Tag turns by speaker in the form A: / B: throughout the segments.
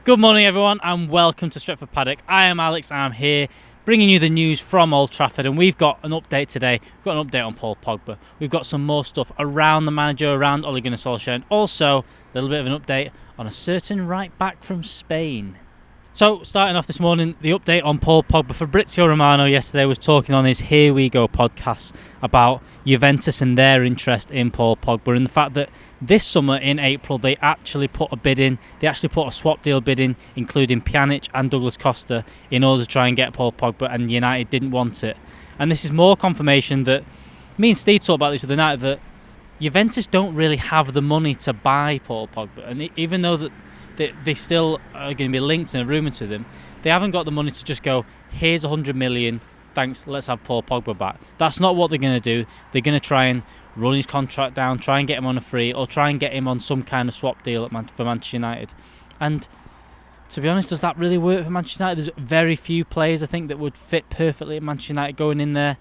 A: Good morning, everyone, and welcome to Stretford Paddock. I am Alex. I'm here bringing you the news from Old Trafford, and we've got an update today. We've got an update on Paul Pogba. We've got some more stuff around the manager, around Ole Gunnar Solskjaer, and also a little bit of an update on a certain right back from Spain. So, starting off this morning, the update on Paul Pogba. Fabrizio Romano yesterday was talking on his Here We Go podcast about Juventus and their interest in Paul Pogba, and the fact that this summer in April they actually put a bid in. They actually put a swap deal bid in, including Pjanic and Douglas Costa, in order to try and get Paul Pogba, and United didn't want it. And this is more confirmation that, me and Steve talked about this the other night, that Juventus don't really have the money to buy Paul Pogba, and even though that they still are going to be linked and rumoured to them, they haven't got the money to just go, here's 100 million, thanks, let's have Paul Pogba back. That's not what they're going to do. They're going to try and run his contract down, try and get him on a free, or try and get him on some kind of swap deal for Manchester United. And to be honest, does that really work for Manchester United? There's very few players, I think, that would fit perfectly at Manchester United going in there.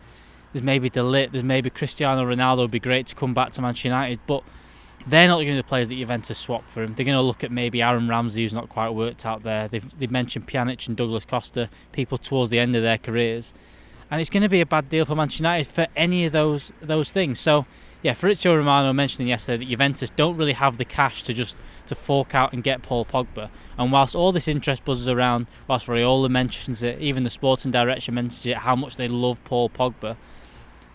A: There's maybe De Ligt, there's maybe Cristiano Ronaldo. Would be great to come back to Manchester United, but they're not going to be the players that Juventus swap for him. They're going to look at maybe Aaron Ramsey, who's not quite worked out there. They've mentioned Pjanic and Douglas Costa, people towards the end of their careers. And it's going to be a bad deal for Manchester United for any of those things. So, yeah, Fabrizio Romano mentioned yesterday that Juventus don't really have the cash to fork out and get Paul Pogba. And whilst all this interest buzzes around, whilst Raiola mentions it, even the sporting director mentions it, how much they love Paul Pogba,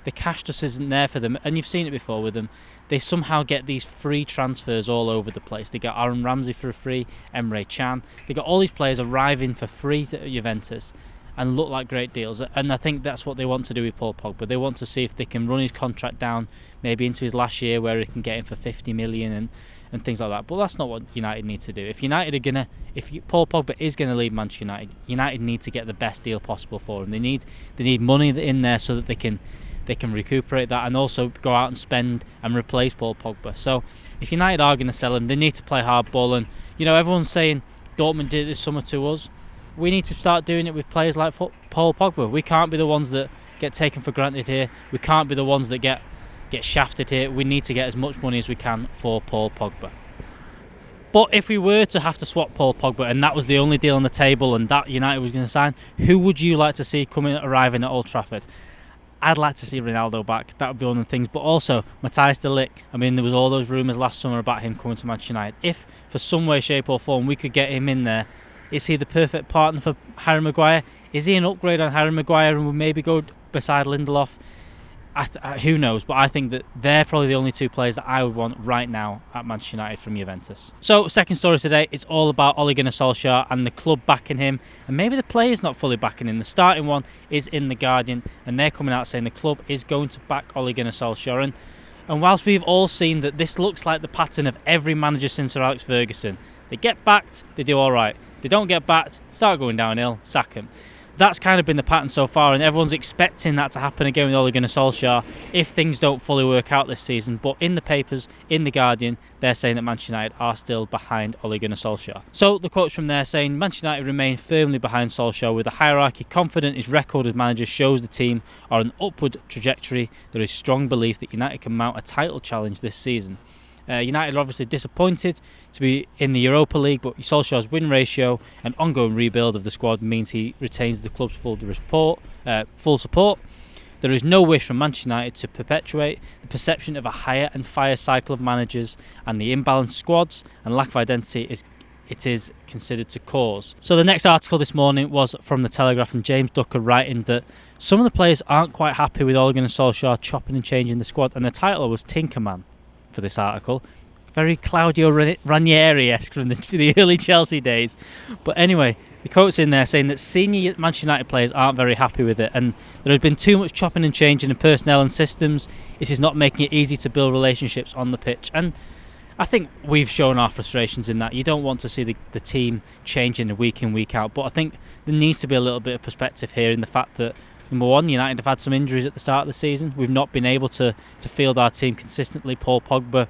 A: the cash just isn't there for them. And you've seen it before with them. They somehow get these free transfers all over the place. They got Aaron Ramsey for a free, Emre Can. They got all these players arriving for free to Juventus and look like great deals. And I think that's what they want to do with Paul Pogba. They want to see if they can run his contract down, maybe into his last year, where he can get him for 50 million and things like that. But that's not what United need to do. If Paul Pogba is gonna leave Manchester United, United need to get the best deal possible for him. They need money in there so that they can recuperate that and also go out and spend and replace Paul Pogba. So if United are going to sell him, they need to play hardball. And everyone's saying Dortmund did it this summer to us. We need to start doing it with players like Paul Pogba. We can't be the ones that get taken for granted here. We can't be the ones that get shafted here. We need to get as much money as we can for Paul Pogba. But if we were to have to swap Paul Pogba and that was the only deal on the table and that United was going to sign, who would you like to see arriving at Old Trafford? I'd like to see Ronaldo back. That would be one of the things. But also, Matthijs de Ligt. I mean, there was all those rumours last summer about him coming to Manchester United. If, for some way, shape or form, we could get him in there, is he the perfect partner for Harry Maguire? Is he an upgrade on Harry Maguire and would maybe go beside Lindelof? Who knows? But I think that they're probably the only two players that I would want right now at Manchester United from Juventus. So, second story today, it's all about Ole Gunnar Solskjaer and the club backing him, and maybe the players not fully backing him. The starting one is in The Guardian, and they're coming out saying the club is going to back Ole Gunnar Solskjaer. And whilst we've all seen that this looks like the pattern of every manager since Sir Alex Ferguson, they get backed, they do all right. They don't get backed, start going downhill, sack him. That's kind of been the pattern so far, and everyone's expecting that to happen again with Ole Gunnar Solskjaer if things don't fully work out this season. But in the papers, in The Guardian, they're saying that Manchester United are still behind Ole Gunnar Solskjaer. So the quotes from there saying Manchester United remain firmly behind Solskjaer with a hierarchy confident his record as manager shows the team are on an upward trajectory. There is strong belief that United can mount a title challenge this season. United are obviously disappointed to be in the Europa League, but Solskjaer's win ratio and ongoing rebuild of the squad means he retains the club's full support. There is no wish from Manchester United to perpetuate the perception of a hire and fire cycle of managers, and the imbalanced squads and lack of identity is considered to cause. So the next article this morning was from The Telegraph, and James Ducker writing that some of the players aren't quite happy with Ole Gunnar Solskjaer chopping and changing the squad, and the title was Tinkerman for this article. Very Claudio Ranieri-esque from the early Chelsea days. But anyway, the quote's in there saying that senior Manchester United players aren't very happy with it, and there has been too much chopping and changing in personnel and systems. It is not making it easy to build relationships on the pitch. And I think we've shown our frustrations in that. You don't want to see the team changing week in, week out. But I think there needs to be a little bit of perspective here in the fact that, number one, United have had some injuries at the start of the season. We've not been able to field our team consistently. Paul Pogba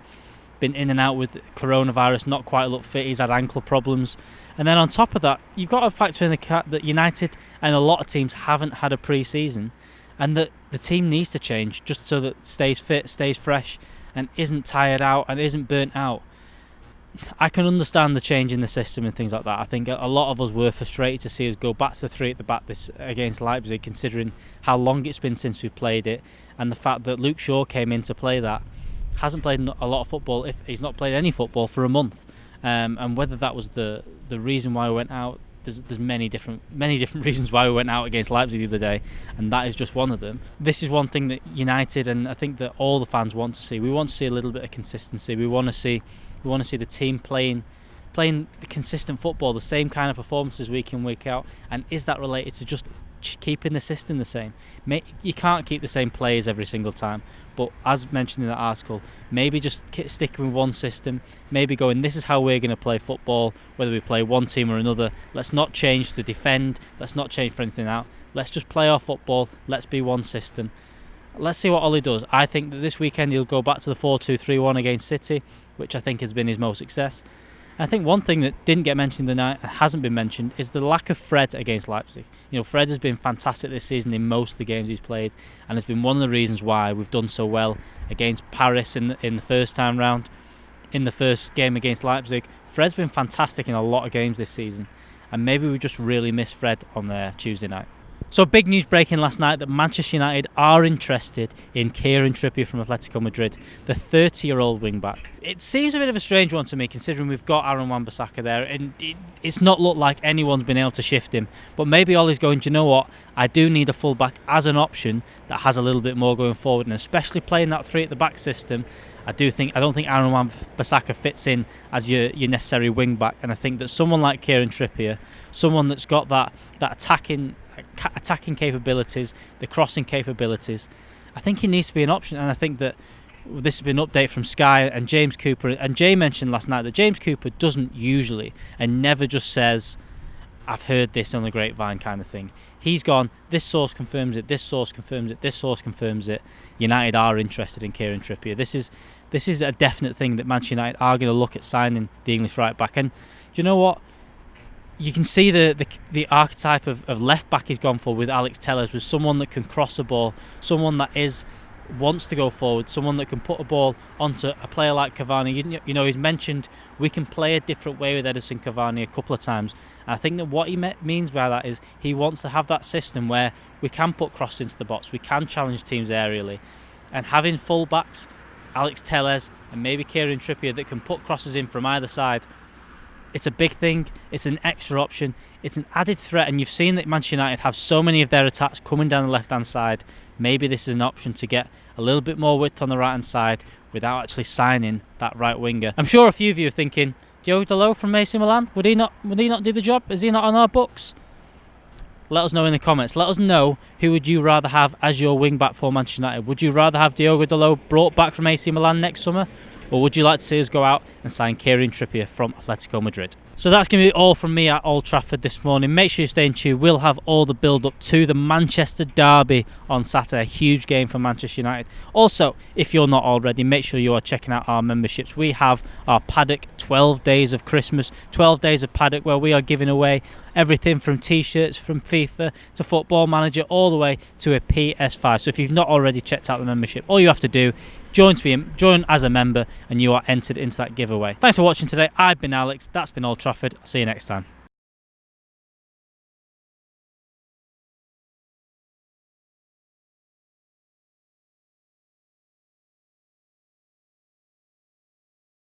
A: been in and out with coronavirus, not quite looked fit. He's had ankle problems. And then on top of that, you've got to factor in the fact that United and a lot of teams haven't had a pre-season, and that the team needs to change just so that it stays fit, stays fresh, and isn't tired out and isn't burnt out. I can understand the change in the system and things like that. I think a lot of us were frustrated to see us go back to the three at the back this against Leipzig, considering how long it's been since we played it, and the fact that Luke Shaw came in to play that, hasn't played a lot of football, if he's not played any football for a month, and whether that was the reason why we went out. There's many different reasons why we went out against Leipzig the other day, and that is just one of them. This is one thing that United, and I think that all the fans want to see. We want to see a little bit of consistency. We want to see the team playing consistent football, the same kind of performances week in, week out. And is that related to just keeping the system the same? You can't keep the same players every single time, but as mentioned in that article, maybe just stick with one system, maybe going, this is how we're going to play football, whether we play one team or another. Let's not change to defend, let's not change for anything out, let's just play our football, let's be one system. Let's see what Ole does. I think that this weekend he'll go back to the 4-2-3-1 against City, which I think has been his most success. I think one thing that didn't get mentioned tonight and hasn't been mentioned is the lack of Fred against Leipzig. Fred has been fantastic this season in most of the games he's played, and has been one of the reasons why we've done so well against Paris in the first time round. In the first game against Leipzig, Fred's been fantastic in a lot of games this season, and maybe we just really missed Fred on Tuesday night. So big news breaking last night that Manchester United are interested in Kieran Trippier from Athletico Madrid, the 30-year-old wing-back. It seems a bit of a strange one to me, considering we've got Aaron Wan-Bissaka there, and it's not looked like anyone's been able to shift him. But maybe Ole's going, do you know what? I do need a full-back as an option that has a little bit more going forward, and especially playing that three at the back system. I don't think Aaron Wan-Bissaka fits in as your necessary wing-back, and I think that someone like Kieran Trippier, someone that's got that attacking capabilities, the crossing capabilities, I think he needs to be an option. And I think that this has been an update from Sky and James Cooper, and Jay mentioned last night that James Cooper doesn't usually and never just says, I've heard this on the grapevine kind of thing. He's gone, this source confirms it, this source confirms it, this source confirms it. United are interested in Kieran Trippier. This is a definite thing that Manchester United are going to look at signing the English right back. And do you know what? You can see the archetype of left back he's gone for with Alex Telles, with someone that can cross a ball, someone that wants to go forward, someone that can put a ball onto a player like Cavani. He's mentioned we can play a different way with Edinson Cavani a couple of times. And I think that what he means by that is he wants to have that system where we can put crosses into the box, we can challenge teams aerially, and having full backs, Alex Telles and maybe Kieran Trippier, that can put crosses in from either side. It's a big thing, it's an extra option, it's an added threat, and you've seen that Manchester United have so many of their attacks coming down the left-hand side. Maybe this is an option to get a little bit more width on the right-hand side without actually signing that right winger. I'm sure a few of you are thinking, Diogo Dalot from AC Milan, would he not do the job? Is he not on our books? Let us know in the comments. Let us know, who would you rather have as your wing-back for Manchester United? Would you rather have Diogo Dalot brought back from AC Milan next summer? Or would you like to see us go out and sign Kieran Trippier from Atletico Madrid? So that's going to be all from me at Old Trafford this morning. Make sure you stay in tune. We'll have all the build-up to the Manchester derby on Saturday. A huge game for Manchester United. Also, if you're not already, make sure you are checking out our memberships. We have our Paddock 12 Days of Christmas, 12 Days of Paddock, where we are giving away everything from T-shirts, from FIFA to Football Manager, all the way to a PS5. So if you've not already checked out the membership, all you have to do, join as a member, and you are entered into that giveaway. Thanks for watching today. I've been Alex. That's been Old Trafford. I'll see you next time.